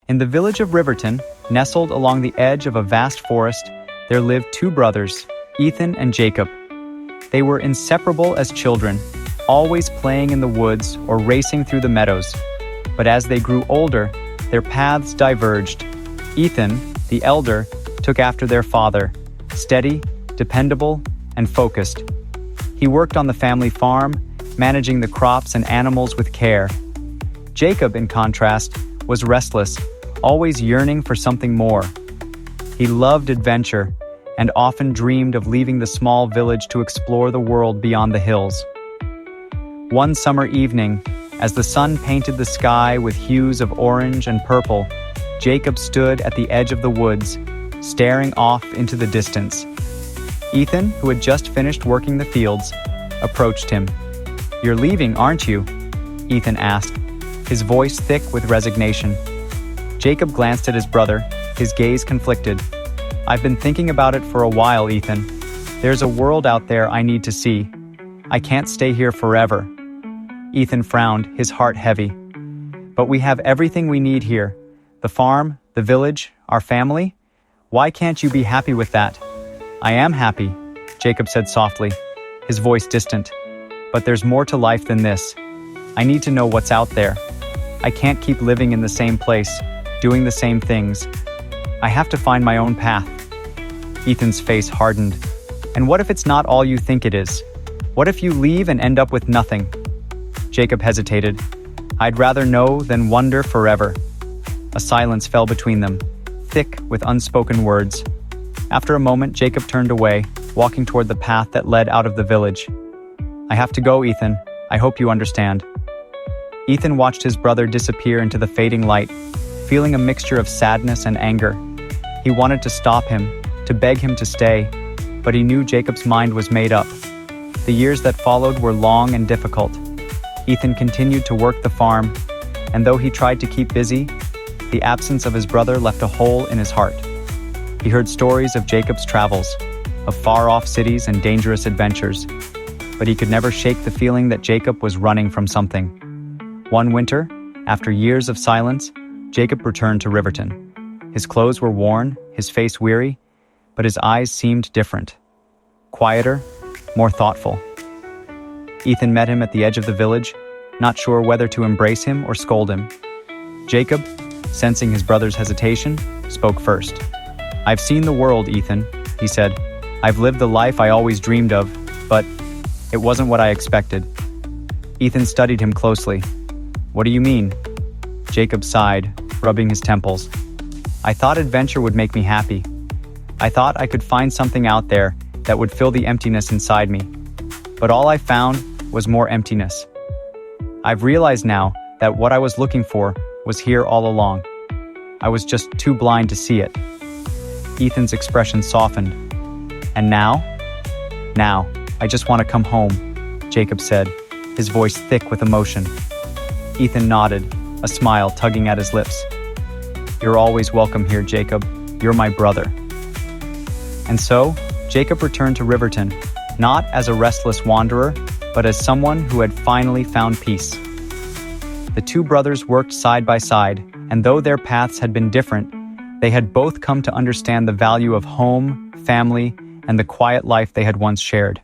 In the village of Riverton, nestled along the edge of a vast forest, there lived two brothers, Ethan and Jacob. They were inseparable as children, always playing in the woods or racing through the meadows. But as they grew older, their paths diverged. Ethan, the elder, took after their father, steady, dependable, and focused. He worked on the family farm, managing the crops and animals with care. Jacob, in contrast, was restless, always yearning for something more. He loved adventure and often dreamed of leaving the small village to explore the world beyond the hills. One summer evening, as the sun painted the sky with hues of orange and purple, Jacob stood at the edge of the woods, staring off into the distance. Ethan, who had just finished working the fields, approached him. "You're leaving, aren't you?" Ethan asked, his voice thick with resignation. Jacob glanced at his brother, his gaze conflicted. "I've been thinking about it for a while, Ethan. There's a world out there I need to see. I can't stay here forever." Ethan frowned, his heart heavy. "But we have everything we need here. The farm, the village, our family. Why can't you be happy with that?" "I am happy," Jacob said softly, his voice distant. "But there's more to life than this. I need to know what's out there. I can't keep living in the same place, doing the same things. I have to find my own path." Ethan's face hardened. "And what if it's not all you think it is? What if you leave and end up with nothing?" Jacob hesitated. "I'd rather know than wonder forever." A silence fell between them, thick with unspoken words. After a moment, Jacob turned away, walking toward the path that led out of the village. "I have to go, Ethan. I hope you understand." Ethan watched his brother disappear into the fading light, feeling a mixture of sadness and anger. He wanted to stop him, to beg him to stay, but he knew Jacob's mind was made up. The years that followed were long and difficult. Ethan continued to work the farm, and though he tried to keep busy, the absence of his brother left a hole in his heart. He heard stories of Jacob's travels, of far-off cities and dangerous adventures, but he could never shake the feeling that Jacob was running from something. One winter, after years of silence, Jacob returned to Riverton. His clothes were worn, his face weary, but his eyes seemed different. Quieter, more thoughtful. Ethan met him at the edge of the village, not sure whether to embrace him or scold him. Jacob, sensing his brother's hesitation, spoke first. "I've seen the world, Ethan," he said. "I've lived the life I always dreamed of, but it wasn't what I expected." Ethan studied him closely. "What do you mean?" Jacob sighed, rubbing his temples. "I thought adventure would make me happy. I thought I could find something out there that would fill the emptiness inside me. But all I found was more emptiness. I've realized now that what I was looking for was here all along. I was just too blind to see it." Ethan's expression softened. "And now?" "Now, I just want to come home," Jacob said, his voice thick with emotion. Ethan nodded, a smile tugging at his lips. "You're always welcome here, Jacob. You're my brother." And so, Jacob returned to Riverton, not as a restless wanderer, but as someone who had finally found peace. The two brothers worked side by side, and though their paths had been different, they had both come to understand the value of home, family, and the quiet life they had once shared.